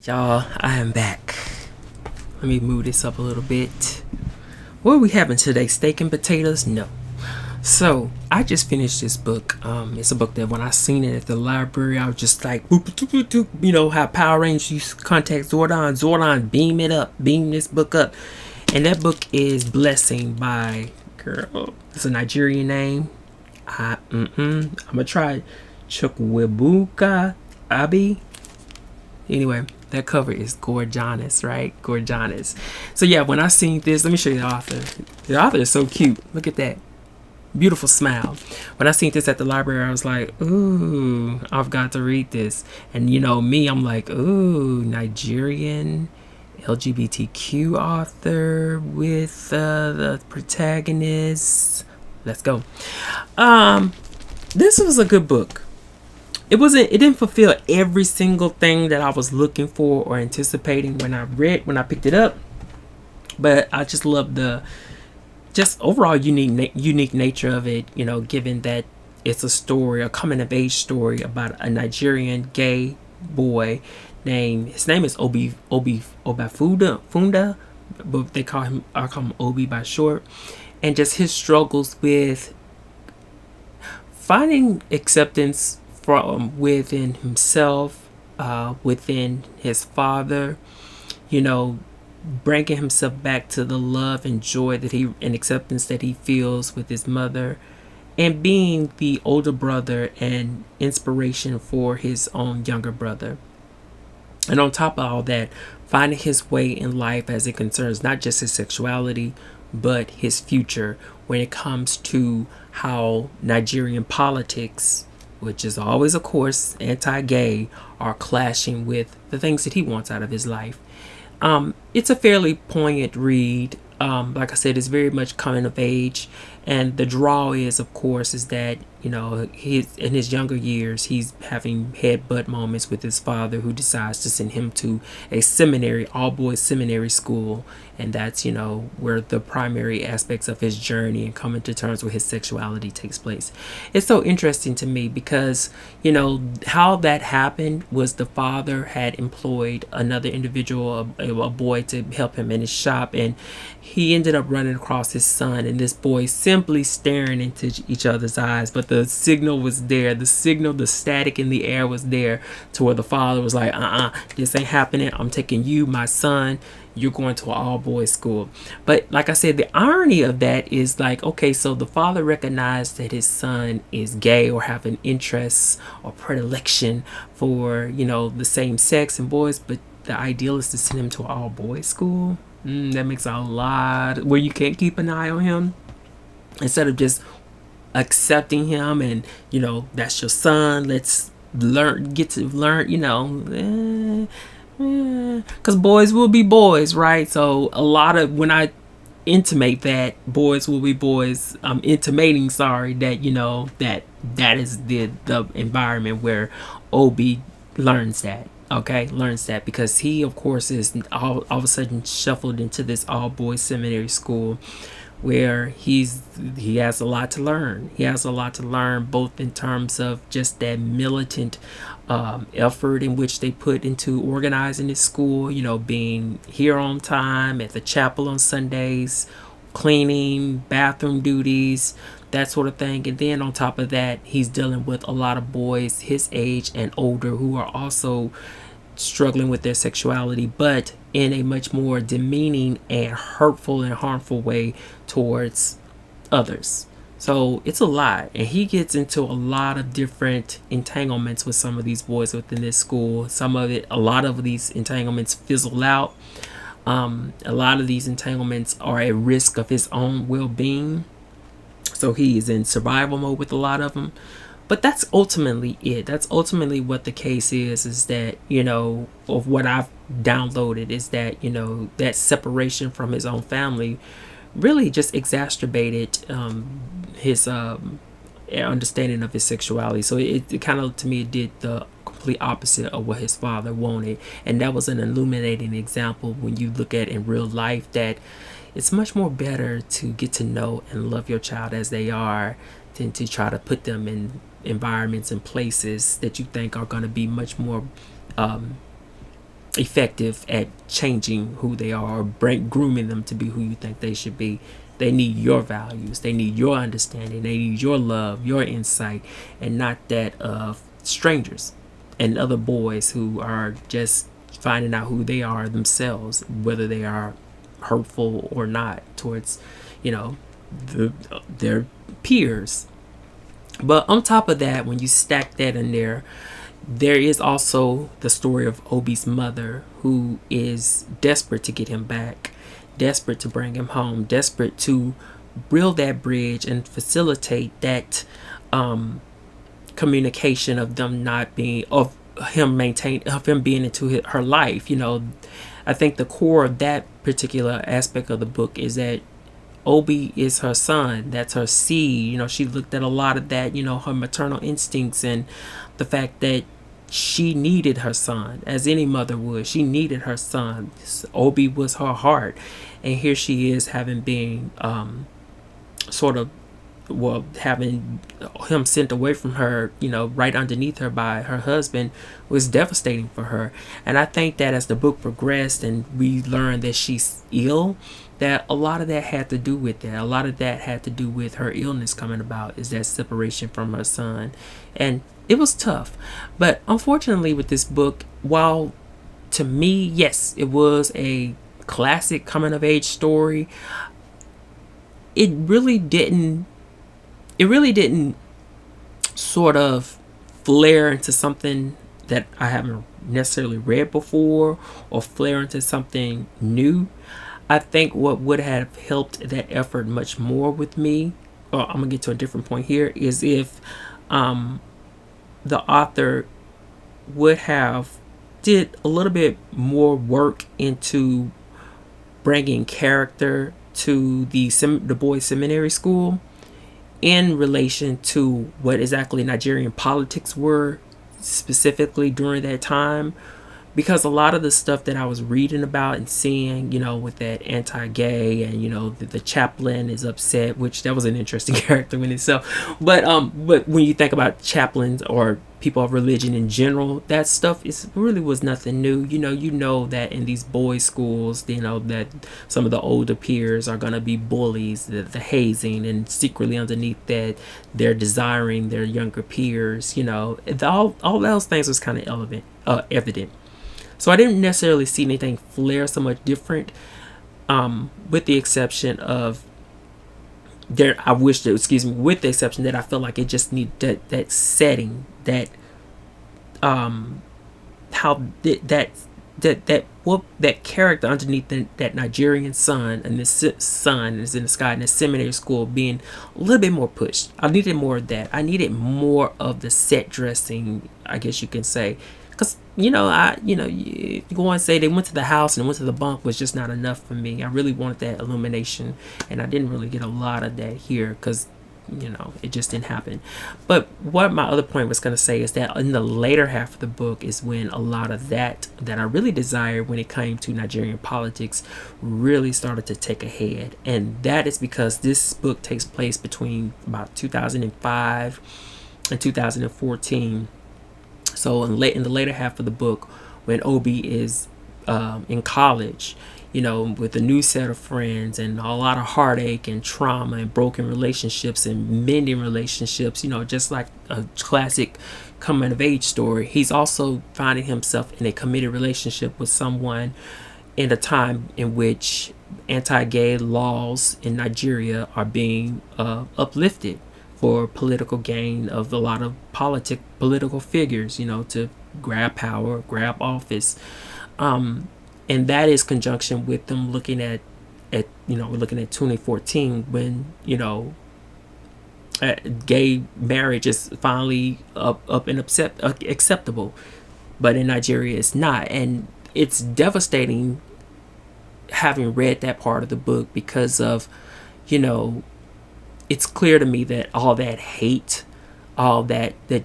Y'all, I am back. Let me move this up a little bit. What are we having today? Steak and potatoes? No. So, I just finished this book. It's a book that when I seen it at the library, I was just like, boop, boop, boop, boop. You know how Power Rangers used to contact Zordon. Zordon, beam it up. Beam this book up. And that book is Blessing by, girl, it's a Nigerian name. I'm going to try Chukwuebuka Ibeh. Anyway, that cover is gorgeous, right? Gorgeous. So yeah, when I seen this, let me show you the author. The author is so cute. Look at that. Beautiful smile. When I seen this at the library, I was like, ooh, I've got to read this. And you know me, I'm like, ooh, Nigerian LGBTQ author with the protagonist. Let's go. This was a good book. It didn't fulfill every single thing that I was looking for or anticipating when I picked it up, but I just love the just overall unique nature of it, you know, given that it's a coming of age story about a Nigerian gay boy his name is Obi Funda, but I call him Obi by short, and just his struggles with finding acceptance from within himself, within his father, you know, bringing himself back to the love and joy and acceptance that he feels with his mother, and being the older brother and inspiration for his own younger brother. And on top of all that, finding his way in life as it concerns not just his sexuality, but his future when it comes to how Nigerian politics, which is always, of course, anti-gay, are clashing with the things that he wants out of his life. It's a fairly poignant read. Like I said, it's very much coming of age, and the draw is, of course, is that, you know, in his younger years, he's having headbutt moments with his father, who decides to send him to a seminary, all boys seminary school, and that's, you know, where the primary aspects of his journey and coming to terms with his sexuality takes place. It's so interesting to me because, you know, how that happened was the father had employed another individual, a boy, to help him in his shop, and he ended up running across his son, and this boy simply staring into each other's eyes. But the signal was there. The static in the air was there, to where the father was like, this ain't happening. I'm taking you, my son. You're going to an all boys school. But like I said, the irony of that is like, okay, so the father recognized that his son is gay or have an interest or predilection for, you know, the same sex and boys, but the ideal is to send him to an all boys school. That makes a lot where you can't keep an eye on him, instead of just accepting him and, you know, that's your son. Let's get to learn, you know, because boys will be boys, right? So a lot of when I intimate that boys will be boys, I'm intimating, sorry, that, you know, that is the environment where Obi learns that. Okay, learns that because he, of course, is all of a sudden shuffled into this all boys seminary school where he has a lot to learn. He has a lot to learn, both in terms of just that militant effort in which they put into organizing his school, you know, being here on time at the chapel on Sundays, cleaning, bathroom duties, that sort of thing. And then on top of that, he's dealing with a lot of boys his age and older who are also struggling with their sexuality, but in a much more demeaning and hurtful and harmful way towards others. So it's a lot, and he gets into a lot of different entanglements with some of these boys within this school. A lot of these entanglements fizzle out. A lot of these entanglements are at risk of his own well-being. So he is in survival mode with a lot of them. But that's ultimately it. That's ultimately what the case is that, you know, of what I've downloaded is that, you know, that separation from his own family really just exacerbated his understanding of his sexuality. So it kind of, to me, it did the complete opposite of what his father wanted. And that was an illuminating example when you look at in real life that it's much more better to get to know and love your child as they are than to try to put them in environments and places that you think are going to be much more effective at changing who they are, or grooming them to be who you think they should be. They need your values, they need your understanding, they need your love, your insight, and not that of strangers and other boys who are just finding out who they are themselves, whether they are hurtful or not towards, you know, their peers. But on top of that, when you stack that in there, there is also the story of Obi's mother, who is desperate to get him back, desperate to bring him home, desperate to build that bridge and facilitate that communication of them not being, of him being into her life. I think the core of that particular aspect of the book is that Obi is her son. That's her seed. She looked at a lot of that, her maternal instincts, and the fact that she needed her son, as any mother would. She needed her son. Obi was her heart. And here she is, having been having him sent away from her, right underneath her by her husband, was devastating for her. And I think that as the book progressed and we learned that she's ill, that a lot of that had to do with that. A lot of that had to do with her illness coming about, is that separation from her son. And it was tough. But unfortunately with this book, while to me, yes, it was a classic coming of age story, it really didn't sort of flare into something that I haven't necessarily read before, or flare into something new. I think what would have helped that effort much more with me, or I'm gonna get to a different point here, is if the author would have did a little bit more work into bringing character to the boys' seminary school in relation to what exactly Nigerian politics were specifically during that time. Because a lot of the stuff that I was reading about and seeing, with that anti-gay, and the chaplain is upset, which that was an interesting character in itself. But when you think about chaplains or people of religion in general, that stuff really was nothing new. You know that in these boys' schools, that some of the older peers are gonna be bullies, the hazing, and secretly underneath that, they're desiring their younger peers. All those things was kind of evident. So I didn't necessarily see anything flare so much different, with the exception of with the exception that I felt like it just needed that setting, that that character underneath that Nigerian sun, and this sun is in the sky in the seminary school, being a little bit more pushed. I needed more of that. I needed more of the set dressing, I guess you can say. Because, you go and say they went to the house and went to the bunk was just not enough for me. I really wanted that illumination, and I didn't really get a lot of that here because, it just didn't happen. But what my other point was going to say is that in the later half of the book is when a lot of that I really desired when it came to Nigerian politics really started to take a head. And that is because this book takes place between about 2005 and 2014. So in the later half of the book, when Obi is in college, with a new set of friends and a lot of heartache and trauma and broken relationships and mending relationships, just like a classic coming of age story, he's also finding himself in a committed relationship with someone in a time in which anti-gay laws in Nigeria are being uplifted for political gain of a lot of political figures, to grab power, grab office. And that is conjunction with them looking at we're looking at 2014 when, gay marriage is finally up and acceptable. But in Nigeria it's not. And it's devastating having read that part of the book because of, it's clear to me that all that hate, all that they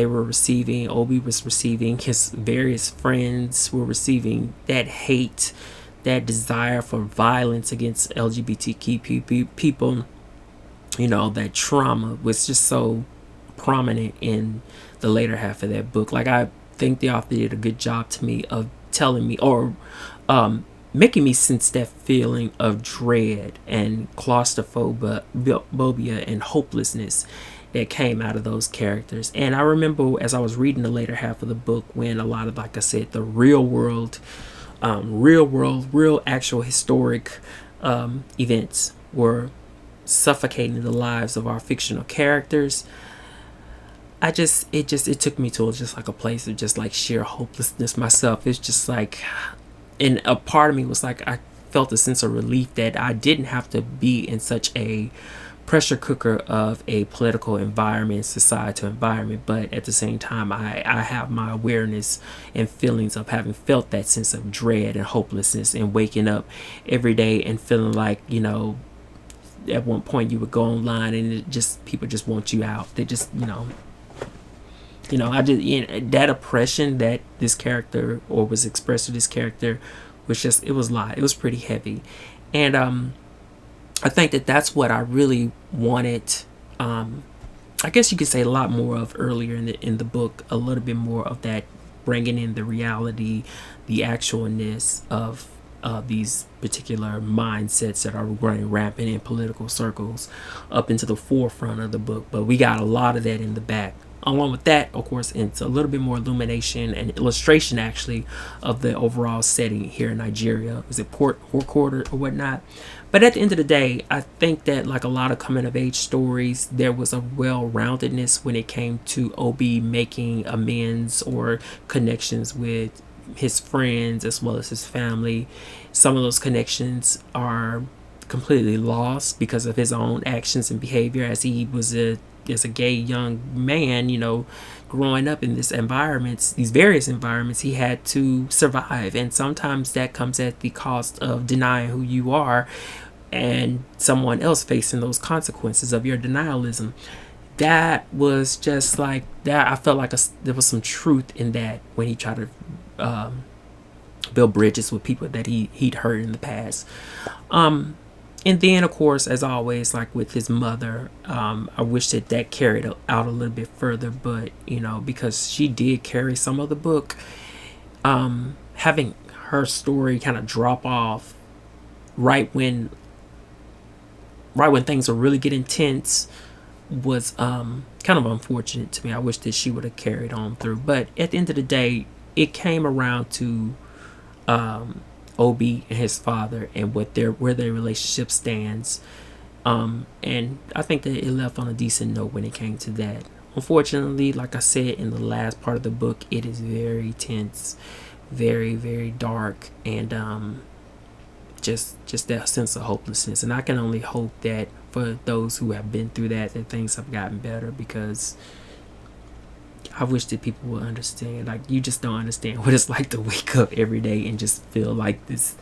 were receiving, Obi was receiving, his various friends were receiving, that hate, that desire for violence against LGBTQ people, that trauma was just so prominent in the later half of that book. Like, I think the author did a good job to me of telling me, or making me sense that feeling of dread and claustrophobia and hopelessness that came out of those characters. And I remember as I was reading the later half of the book, when a lot of, like I said, the real actual historic events were suffocating the lives of our fictional characters. It took me to just like a place of just like sheer hopelessness myself. It's just like, and a part of me was like, I felt a sense of relief that I didn't have to be in such a pressure cooker of a political environment, societal environment, but at the same time, I have my awareness and feelings of having felt that sense of dread and hopelessness, and waking up every day and feeling like, you know, at one point you would go online and people just want you out. They just, that oppression that this character, or was expressed to this character, was just, it was a lot. It was pretty heavy. And I think that that's what I really wanted. I guess you could say a lot more of earlier in the book, a little bit more of that, bringing in the reality, the actualness of these particular mindsets that are running rampant in political circles up into the forefront of the book. But we got a lot of that in the back. Along with that, of course, it's a little bit more illumination and illustration, actually, of the overall setting here in Nigeria. Is it Port Harcourt or whatnot? But at the end of the day, I think that, like a lot of coming-of-age stories, there was a well-roundedness when it came to Obi making amends or connections with his friends as well as his family. Some of those connections are completely lost because of his own actions and behavior, as he was as a gay young man, growing up in these various environments. He had to survive, and sometimes that comes at the cost of denying who you are and someone else facing those consequences of your denialism. That was just like that. I felt like there was some truth in that when he tried to build bridges with people that he'd hurt in the past. And then, of course, as always, like with his mother, I wish that carried out a little bit further. But, because she did carry some of the book, having her story kind of drop off right when things were really getting tense was kind of unfortunate to me. I wish that she would have carried on through. But at the end of the day, it came around to Obi and his father and where their relationship stands, and I think that it left on a decent note when it came to that. Unfortunately, like I said in the last part of the book, it is very tense, very, very dark, and just that sense of hopelessness. And I can only hope that for those who have been through that things have gotten better, because I wish that people would understand. Like, you just don't understand what it's like to wake up every day and just feel like this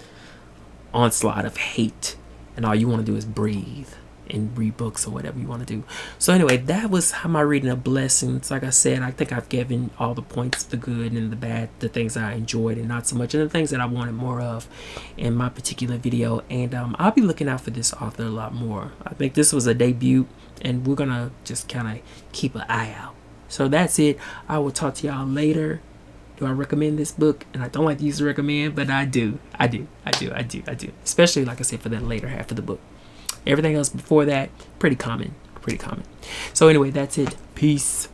onslaught of hate, and all you want to do is breathe and read books or whatever you want to do. So anyway, that was how my reading of Blessings. Like I said, I think I've given all the points, the good and the bad, the things I enjoyed and not so much, and the things that I wanted more of in my particular video. And I'll be looking out for this author a lot more. I think this was a debut, and we're gonna just kind of keep an eye out. So that's it. I will talk to y'all later. Do I recommend this book? And I don't like to use recommend, but I do. Especially, like I said, for that later half of the book. Everything else before that, pretty common. So anyway, that's it. Peace.